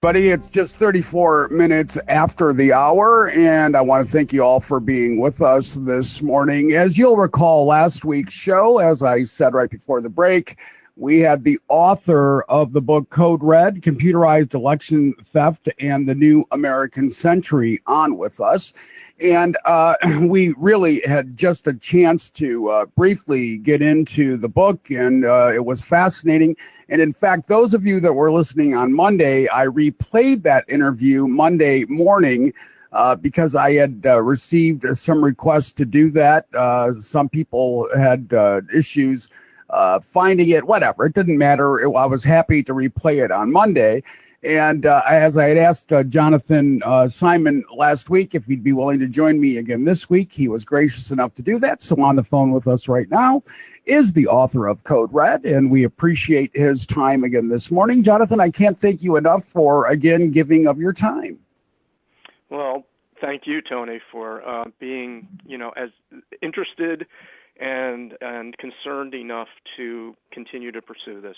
Buddy, it's just 34 minutes after the hour, and I want to thank you all for being with us this morning. As you'll recall, last week's show, as I said right before the break, we had the author of the book Code Red, Computerized Election Theft and the New American Century on with us. And we really had just a chance to briefly get into the book, and it was fascinating. And in fact, those of you that were listening on Monday, I replayed that interview Monday morning because I had received some requests to do that. Some people had issues finding it, whatever. It didn't matter. I was happy to replay it on Monday. And as I had asked Jonathan Simon last week if he'd be willing to join me again this week, he was gracious enough to do that. So on the phone with us right now is the author of Code Red, and we appreciate his time again this morning. Jonathan, I can't thank you enough for, again, giving of your time. Well, thank you, Tony, for being, as interested and concerned enough to continue to pursue this.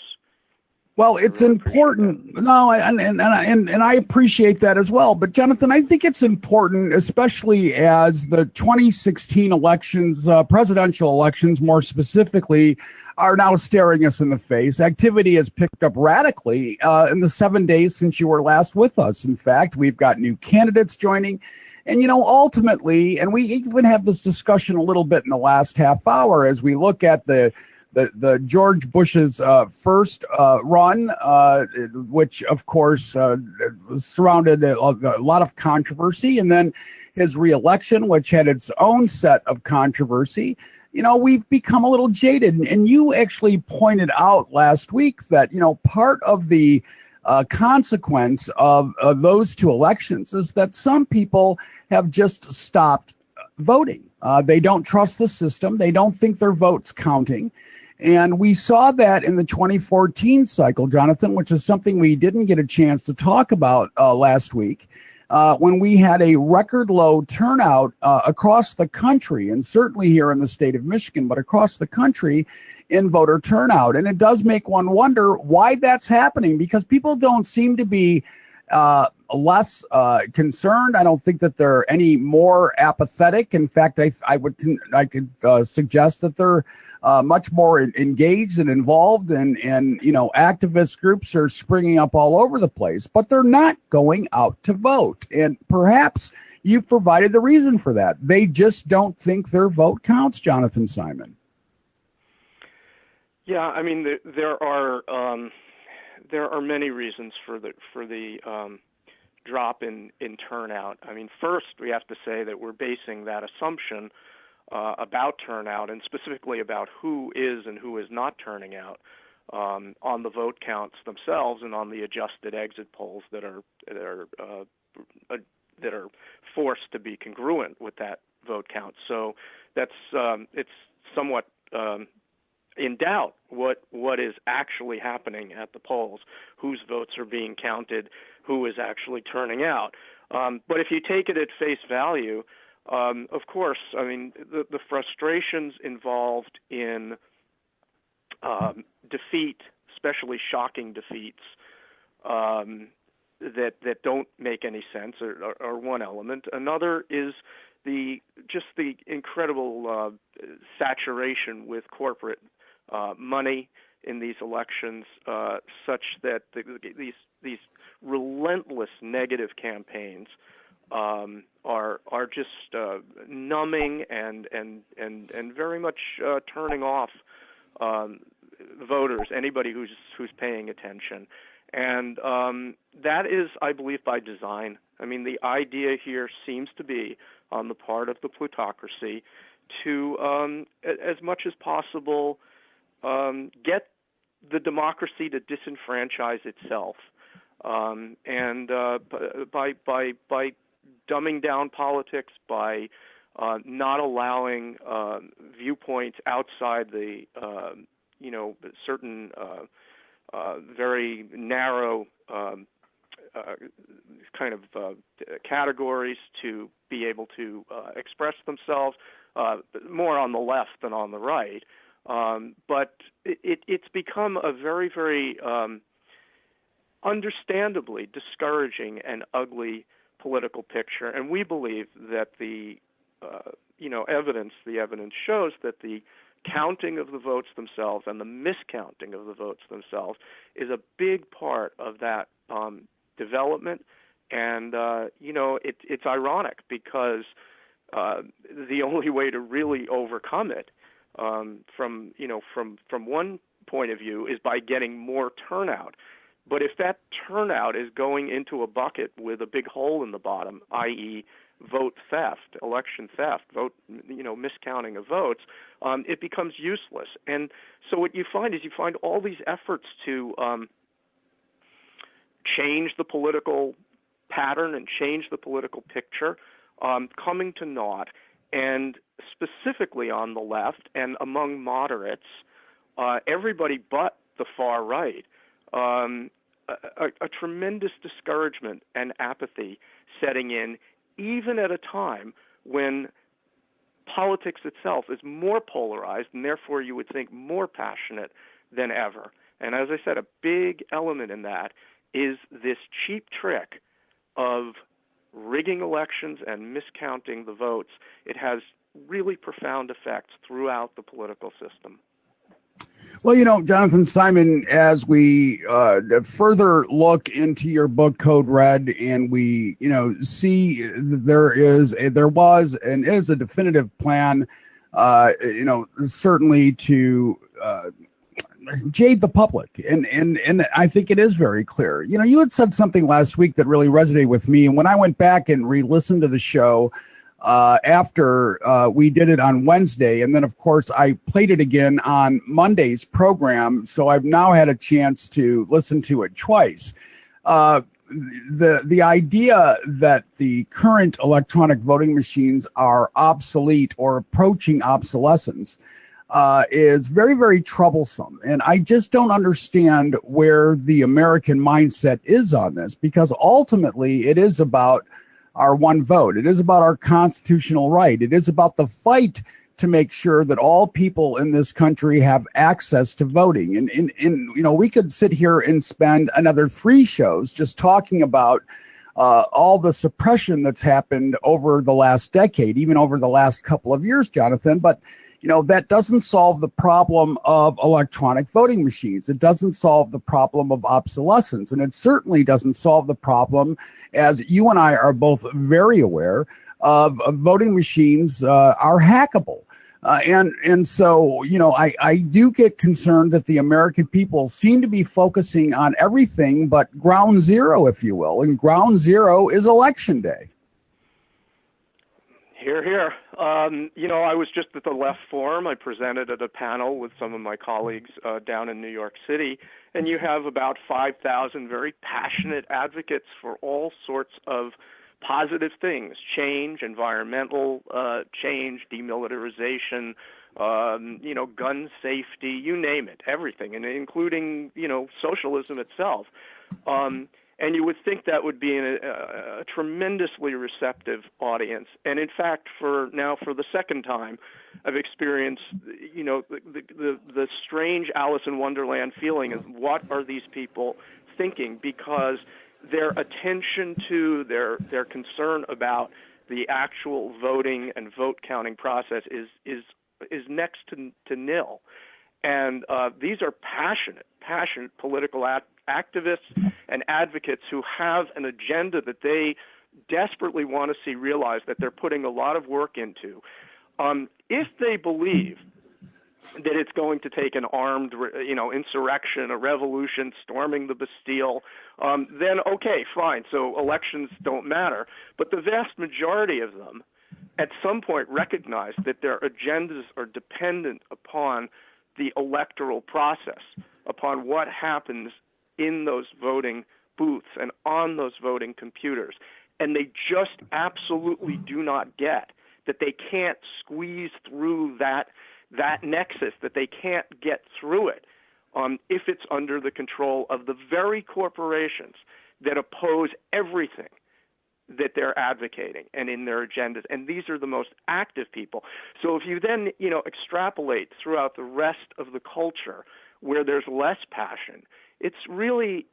Well, it's important. No, and I appreciate that as well. But Jonathan, I think it's important, especially as the 2016 elections, presidential elections more specifically, are now staring us in the face. Activity has picked up radically in the 7 days since you were last with us. In fact, we've got new candidates joining. And, ultimately, and we even have this discussion a little bit in the last half hour as we look at the George Bush's first run, which, of course, surrounded a lot of controversy, and then his reelection, which had its own set of controversy. We've become a little jaded. And you actually pointed out last week that, part of the consequence of those two elections is that some people have just stopped voting. They don't trust the system. They don't think their vote's counting. And we saw that in the 2014 cycle, Jonathan, which is something we didn't get a chance to talk about last week, when we had a record low turnout across the country, and certainly here in the state of Michigan, but across the country in voter turnout. And it does make one wonder why that's happening, because people don't seem to be less concerned. I don't think that they're any more apathetic. In fact, I could suggest that they're much more engaged and involved, and activist groups are springing up all over the place, but they're not going out to vote. And perhaps you've provided the reason for that. They just don't think their vote counts, Jonathan Simon. Yeah, I mean, there are many reasons for the drop in turnout. I mean, first we have to say that we're basing that assumption about turnout, and specifically about who is and who is not turning out, on the vote counts themselves and on the adjusted exit polls that are forced to be congruent with that vote count. So that's it's somewhat in doubt what is actually happening at the polls, whose votes are being counted, who is actually turning out. But if you take it at face value, of course, I mean, the frustrations involved in defeat, especially shocking defeats, that don't make any sense, are one element. Another is the incredible saturation with corporate money in these elections, such that these relentless negative campaigns are just numbing and very much turning off voters, anybody who's paying attention. And that is, I believe, by design. I mean, the idea here seems to be, on the part of the plutocracy, to, as much as possible, get the democracy to disenfranchise itself, and by dumbing down politics, by not allowing viewpoints outside the certain very narrow kind of categories to be able to express themselves, more on the left than on the right. But it's become a very, very understandably discouraging and ugly political picture. And we believe that the evidence shows that the counting of the votes themselves and the miscounting of the votes themselves is a big part of that development. And it's ironic because the only way to really overcome it, from one point of view, is by getting more turnout. But if that turnout is going into a bucket with a big hole in the bottom, i.e., vote theft, election theft, miscounting of votes, it becomes useless. And so what you find all these efforts to change the political pattern and change the political picture coming to naught, and specifically on the left and among moderates, everybody but the far right, a tremendous discouragement and apathy setting in, even at a time when politics itself is more polarized and therefore you would think more passionate than ever. And as I said, a big element in that is this cheap trick of rigging elections and miscounting the votes. It has really profound effects throughout the political system. Well, Jonathan Simon, as we further look into your book, Code Red, and we, see there was and is a definitive plan, certainly to jade the public. And I think it is very clear. You had said something last week that really resonated with me. And when I went back and re-listened to the show, after we did it on Wednesday, and then of course I played it again on Monday's program, so I've now had a chance to listen to it twice. The idea that the current electronic voting machines are obsolete or approaching obsolescence is very, very troublesome. And I just don't understand where the American mindset is on this, because ultimately it is about our one vote. It is about our constitutional right. It is about the fight to make sure that all people in this country have access to voting. And we could sit here and spend another 3 shows just talking about all the suppression that's happened over the last decade, even over the last couple of years, Jonathan. But that doesn't solve the problem of electronic voting machines. It doesn't solve the problem of obsolescence. And it certainly doesn't solve the problem, as you and I are both very aware of voting machines are hackable. And so, I do get concerned that the American people seem to be focusing on everything but ground zero, if you will. And ground zero is Election Day. Hear, hear. I was just at the Left Forum. I presented at a panel with some of my colleagues down in New York City, and you have about 5,000 very passionate advocates for all sorts of positive things: change, environmental change, demilitarization, gun safety, you name it, everything, and including, socialism itself. And you would think that would be a tremendously receptive audience. And in fact, for the second time, I've experienced, the strange Alice in Wonderland feeling of what are these people thinking, because their attention to, their concern about the actual voting and vote counting process is next to nil. And these are passionate political activists and advocates who have an agenda that they desperately want to see realized, that they're putting a lot of work into. If they believe that it's going to take an armed, insurrection, a revolution, storming the Bastille, then okay, fine. So elections don't matter. But the vast majority of them, at some point, recognize that their agendas are dependent upon the electoral process, upon what happens in those voting booths and on those voting computers. And they just absolutely do not get that they can't squeeze through that nexus, that they can't get through it if it's under the control of the very corporations that oppose everything that they're advocating and in their agendas. And these are the most active people. So if you then, extrapolate throughout the rest of the culture where there's less passion, it's really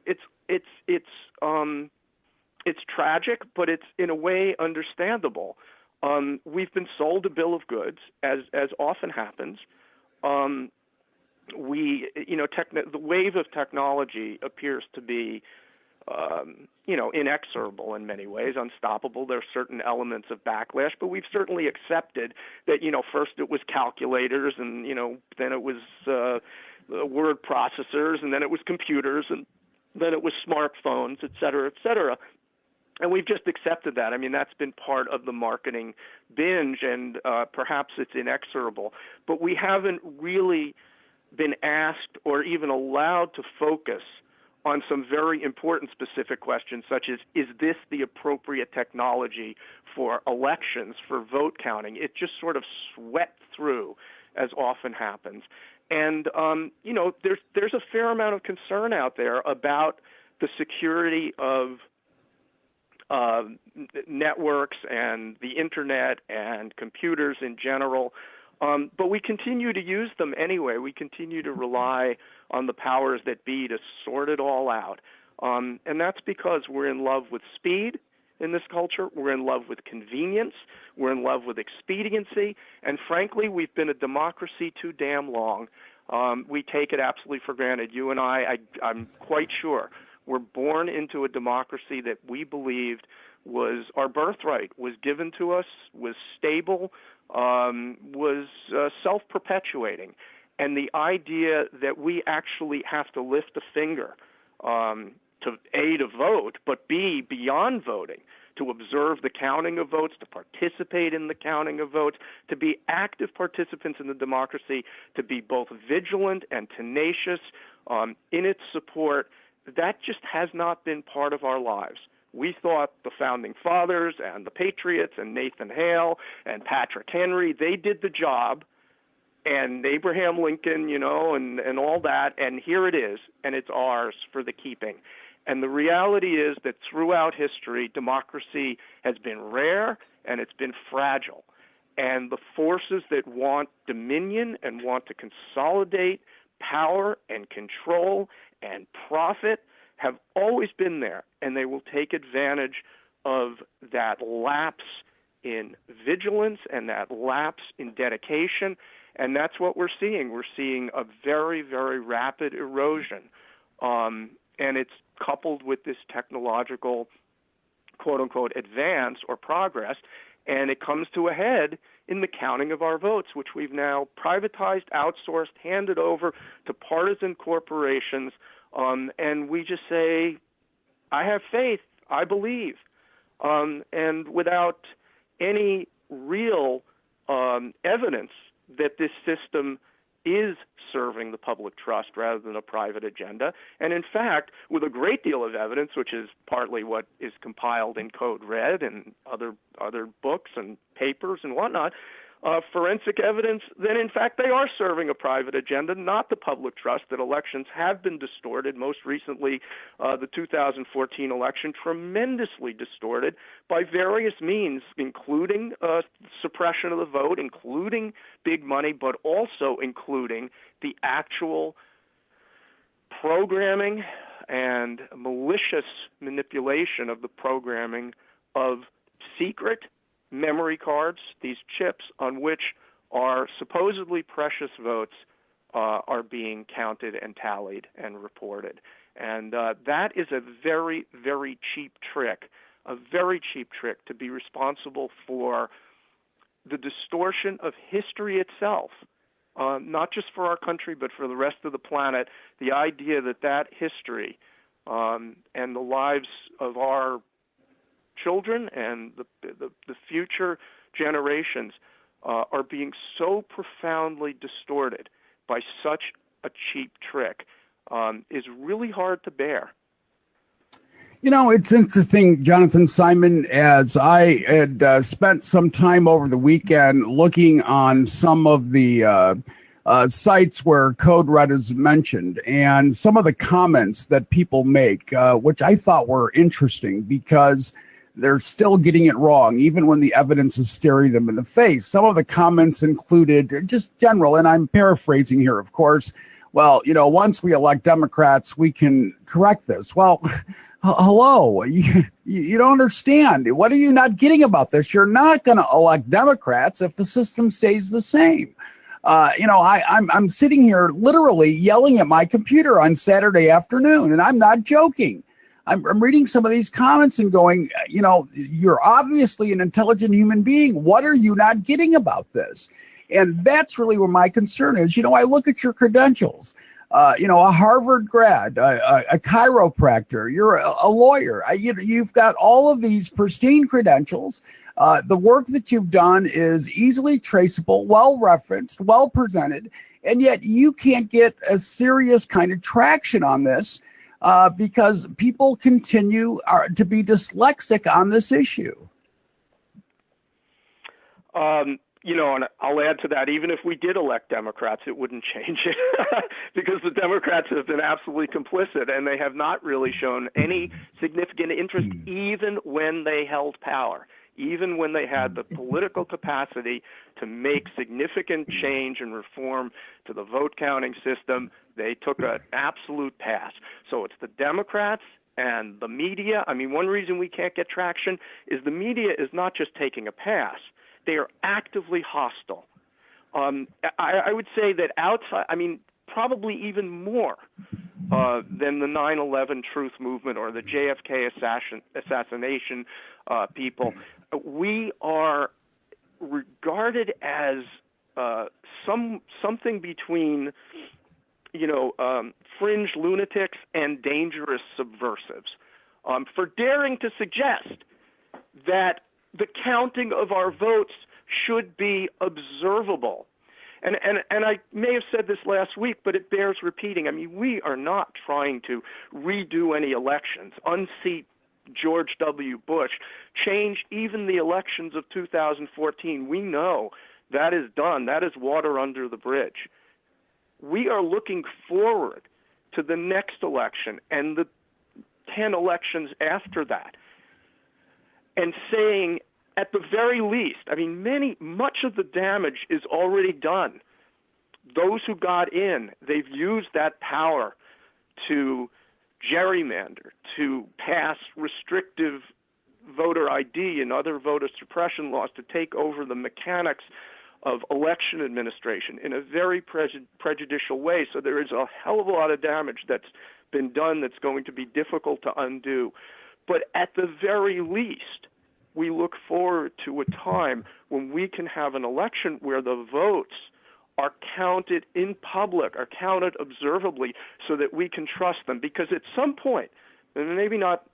it's tragic, but it's in a way understandable. We've been sold a bill of goods, as often happens. The wave of technology appears to be, inexorable in many ways, unstoppable. There are certain elements of backlash, but we've certainly accepted that, first it was calculators, and, then it was word processors, and then it was computers, and then it was smartphones, et cetera, et cetera. And we've just accepted that. I mean, that's been part of the marketing binge, and perhaps it's inexorable. But we haven't really been asked or even allowed to focus on some very important specific questions, such as, is this the appropriate technology for elections, for vote counting? It just sort of swept through, as often happens. And, there's a fair amount of concern out there about the security of networks and the internet and computers in general. But we continue to use them anyway. We continue to rely on the powers that be to sort it all out. And that's because we're in love with speed in this culture. We're in love with convenience. We're in love with expediency. And frankly, we've been a democracy too damn long. We take it absolutely for granted. You and I'm quite sure, we're born into a democracy that we believed was our birthright, was given to us, was stable, was self-perpetuating. And the idea that we actually have to lift a finger to A, to vote, but B, beyond voting, to observe the counting of votes, to participate in the counting of votes, to be active participants in the democracy, to be both vigilant and tenacious in its support, that just has not been part of our lives. We thought the Founding Fathers and the Patriots and Nathan Hale and Patrick Henry, they did the job, and Abraham Lincoln, and all that, and here it is, and it's ours for the keeping. And the reality is that throughout history, democracy has been rare and it's been fragile. And the forces that want dominion and want to consolidate power and control and profit have always been there, and they will take advantage of that lapse in vigilance and that lapse in dedication, and that's what we're seeing. We're seeing a very, very rapid erosion, and it's coupled with this technological, quote-unquote, advance or progress, and it comes to a head in the counting of our votes, which we've now privatized, outsourced, handed over to partisan corporations, and we just say, I have faith, I believe, and without any real evidence that this system is serving the public trust rather than a private agenda. And in fact, with a great deal of evidence, which is partly what is compiled in Code Red and other books and papers and whatnot, forensic evidence, then in fact they are serving a private agenda, not the public trust, that elections have been distorted, most recently the 2014 election, tremendously distorted by various means, including suppression of the vote, including big money, but also including the actual programming and malicious manipulation of the programming of secret memory cards, these chips on which our supposedly precious votes are being counted and tallied and reported. And that is a very, very cheap trick, to be responsible for the distortion of history itself, not just for our country, but for the rest of the planet. The idea that history and the lives of our children and the future generations are being so profoundly distorted by such a cheap trick is really hard to bear. It's interesting, Jonathan Simon, as I had spent some time over the weekend looking on some of the sites where Code Red is mentioned, and some of the comments that people make, which I thought were interesting because they're still getting it wrong, even when the evidence is staring them in the face. Some of the comments included just general, and I'm paraphrasing here, of course, well, once we elect Democrats, we can correct this. Well, hello, you don't understand. What are you not getting about this? You're not going to elect Democrats if the system stays the same. I'm sitting here literally yelling at my computer on Saturday afternoon, and I'm not joking. I'm reading some of these comments and going, you're obviously an intelligent human being. What are you not getting about this? And that's really where my concern is. I look at your credentials. A Harvard grad, a chiropractor, you're a lawyer. You've got all of these pristine credentials. The work that you've done is easily traceable, well-referenced, well-presented, and yet you can't get a serious kind of traction on this because people continue to be dyslexic on this issue. And I'll add to that, even if we did elect Democrats, it wouldn't change it because the Democrats have been absolutely complicit and they have not really shown any significant interest even when they held power, even when they had the political capacity to make significant change and reform to the vote counting system. They took an absolute pass. So it's the Democrats and the media. One reason we can't get traction is the media is not just taking a pass. They are actively hostile. I would say that outside, probably even more than the 9/11 truth movement or the JFK assassination people, we are regarded as something between, fringe lunatics and dangerous subversives for daring to suggest that the counting of our votes should be observable. And I may have said this last week, but it bears repeating. We are not trying to redo any elections, unseat George W. Bush, change even the elections of 2014. We know that is done. That is water under the bridge. We are looking forward to the next election and the 10 elections after that, and saying, at the very least, much of the damage is already done. Those who got in, they've used that power to gerrymander, to pass restrictive voter ID and other voter suppression laws to take over the mechanics of election administration in a very prejudicial way. So there is a hell of a lot of damage that's been done that's going to be difficult to undo. But at the very least, we look forward to a time when we can have an election where the votes are counted in public, are counted observably, so that we can trust them. Because at some point, and maybe not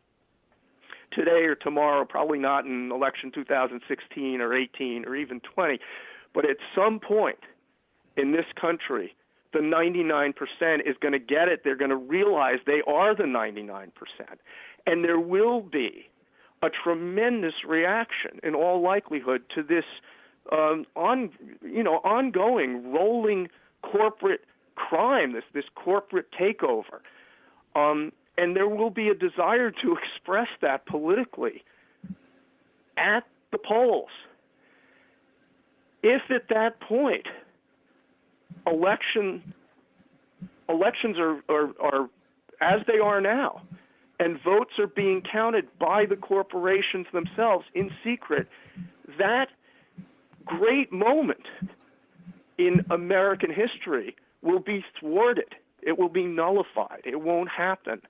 today or tomorrow, probably not in election 2016 or 18 or even 20, but at some point in this country, the 99% is going to get it. They're going to realize they are the 99%. And there will be a tremendous reaction, in all likelihood, to this ongoing, rolling corporate crime, this corporate takeover. And there will be a desire to express that politically at the polls. If at that point elections are as they are now, and votes are being counted by the corporations themselves in secret, that great moment in American history will be thwarted. It will be nullified. It won't happen.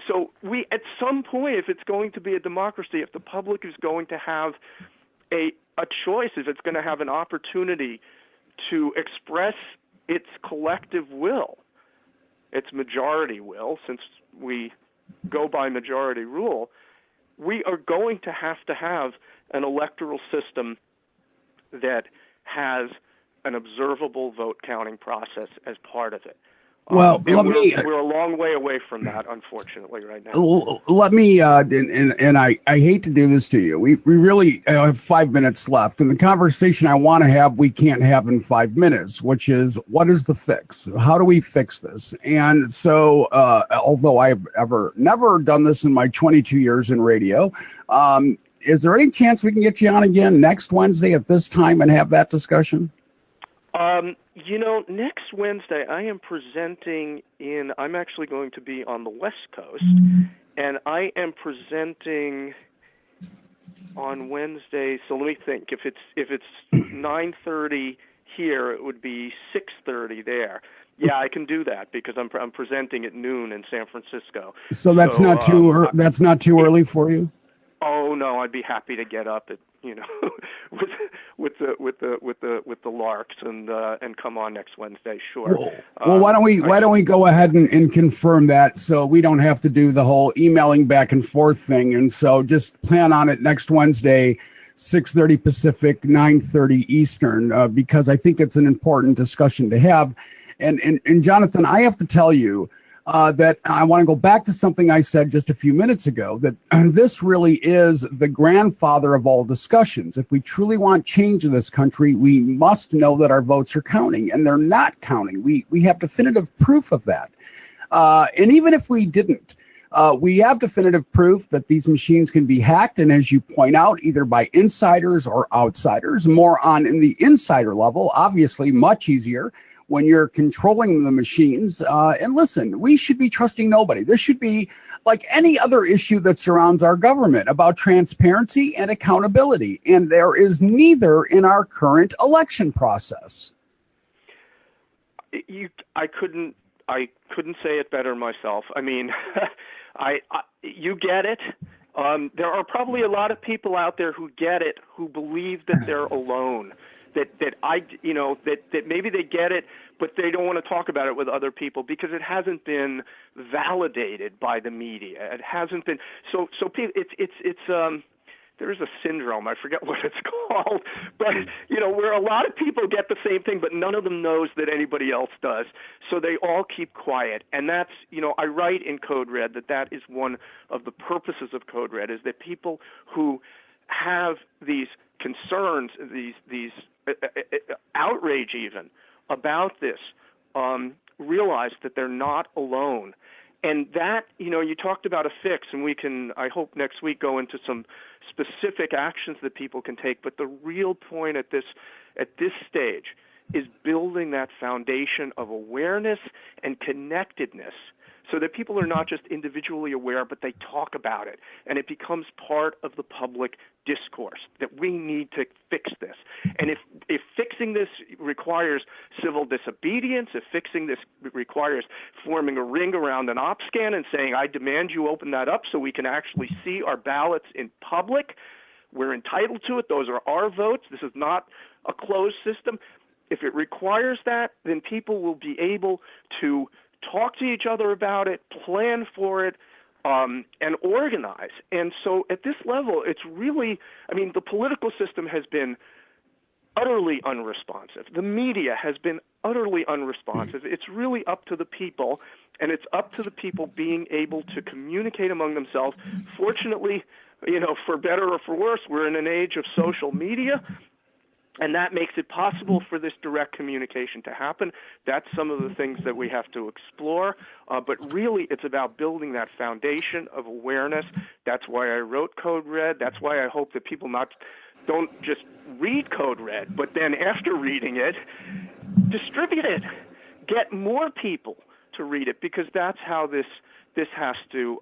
So at some point, if it's going to be a democracy, if the public is going to have a choice, if it's going to have an opportunity to express its collective will, its majority will, since we go by majority rule, we are going to have an electoral system that has an observable vote counting process as part of it. Well, we're a long way away from that, unfortunately, right now. Let me, and I hate to do this to you. We really have 5 minutes left, and the conversation I want to have, we can't have in 5 minutes, which is, what is the fix? How do we fix this? And so, although I've never done this in my 22 years in radio, is there any chance we can get you on again next Wednesday at this time and have that discussion? Next Wednesday I am presenting I'm actually going to be on the West Coast, and I am presenting on Wednesday. So let me think. If it's 9:30 here, it would be 6:30 there. Yeah, I can do that because I'm presenting at noon in San Francisco. So that's not too early for you? Oh no, I'd be happy to get up at with the larks and come on next Wednesday. Sure. Well, why don't we go ahead and confirm that so we don't have to do the whole emailing back and forth thing, and so just plan on it next Wednesday, 6:30 Pacific, 9:30 Eastern, because I think it's an important discussion to have. And Jonathan, I have to tell you that I want to go back to something I said just a few minutes ago, that this really is the grandfather of all discussions. If we truly want change in this country, we must know that our votes are counting, and they're not counting. We have definitive proof of that. And even if we didn't, we have definitive proof that these machines can be hacked, and as you point out, either by insiders or outsiders. More on in the insider level, obviously much easier when you're controlling the machines. And listen, we should be trusting nobody. This should be like any other issue that surrounds our government, about transparency and accountability. And there is neither in our current election process. I couldn't say it better myself. I mean, you get it. There are probably a lot of people out there who get it, who believe that they're alone. That maybe they get it, but they don't want to talk about it with other people because it hasn't been validated by the media. It hasn't been so. There is a syndrome. I forget what it's called, but where a lot of people get the same thing, but none of them knows that anybody else does. So they all keep quiet, and that's I write in Code Red that is one of the purposes of Code Red, is that people who have these concerns, these outrage even about this, realize that they're not alone. And that, you talked about a fix, and we can, I hope next week, go into some specific actions that people can take. But the real point at this stage is building that foundation of awareness and connectedness, so that people are not just individually aware, but they talk about it, and it becomes part of the public discourse that we need to fix this. And if fixing this requires civil disobedience, if fixing this requires forming a ring around an op scan and saying, I demand you open that up so we can actually see our ballots in public, we're entitled to it, those are our votes, this is not a closed system. If it requires that, then people will be able to talk to each other about it, plan for it, and organize. And so at this level, it's really, the political system has been utterly unresponsive. The media has been utterly unresponsive. It's really up to the people, and it's up to the people being able to communicate among themselves. Fortunately, for better or for worse, we're in an age of social media, and that makes it possible for this direct communication to happen. That's some of the things that we have to explore. But really, it's about building that foundation of awareness. That's why I wrote Code Red. That's why I hope that people don't just read Code Red, but then after reading it, distribute it. Get more people to read it, because that's how this has to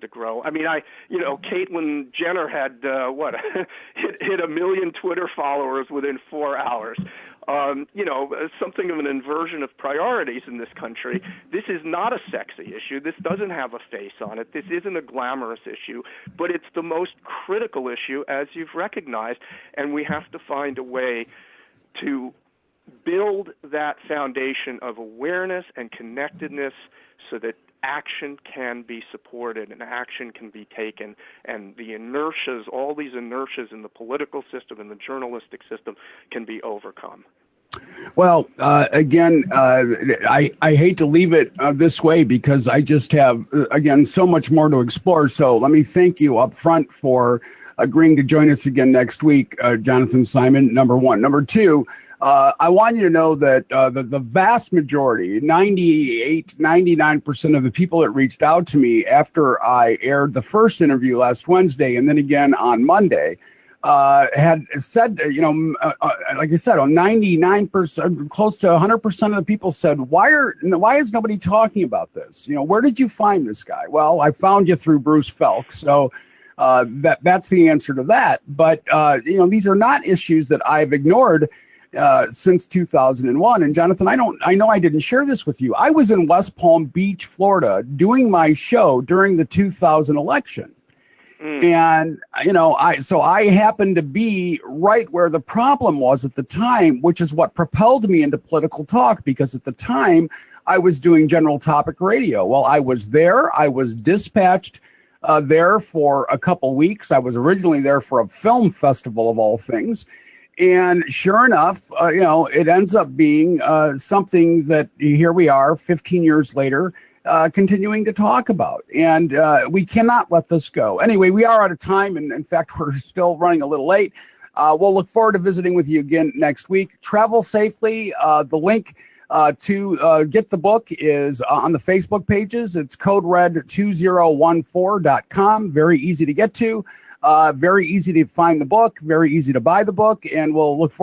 grow. Caitlyn Jenner had hit 1 million Twitter followers within 4 hours. Something of an inversion of priorities in this country. This is not a sexy issue. This doesn't have a face on it. This isn't a glamorous issue, but it's the most critical issue, as you've recognized, and we have to find a way to build that foundation of awareness and connectedness so that action can be supported and action can be taken, and the inertias, all these inertias in the political system and the journalistic system, can be overcome. Well, again, I hate to leave it this way, because I just have, again, so much more to explore. So let me thank you up front for agreeing to join us again next week, Jonathan Simon, number one. Number two, I want you to know that the vast majority, 99% of the people that reached out to me after I aired the first interview last Wednesday and then again on Monday, had said, like I said, on 99%, close to 100% of the people said, why is nobody talking about this? Where did you find this guy? Well, I found you through Bruce Felk. So that's the answer to that. But, these are not issues that I've ignored since 2001. And Jonathan, I know I didn't share this with you. I was in West Palm Beach, Florida, doing my show during the 2000 election. And, I happened to be right where the problem was at the time, which is what propelled me into political talk, because at the time I was doing general topic radio. Well, I was there. I was dispatched there for a couple weeks. I was originally there for a film festival of all things. And sure enough, it ends up being something that here we are 15 years later, continuing to talk about. And we cannot let this go. Anyway, we are out of time. And in fact, we're still running a little late. We'll look forward to visiting with you again next week. Travel safely. The link to get the book is on the Facebook pages. It's codered2014.com. Very easy to get to. Very easy to find the book. Very easy to buy the book. And we'll look forward to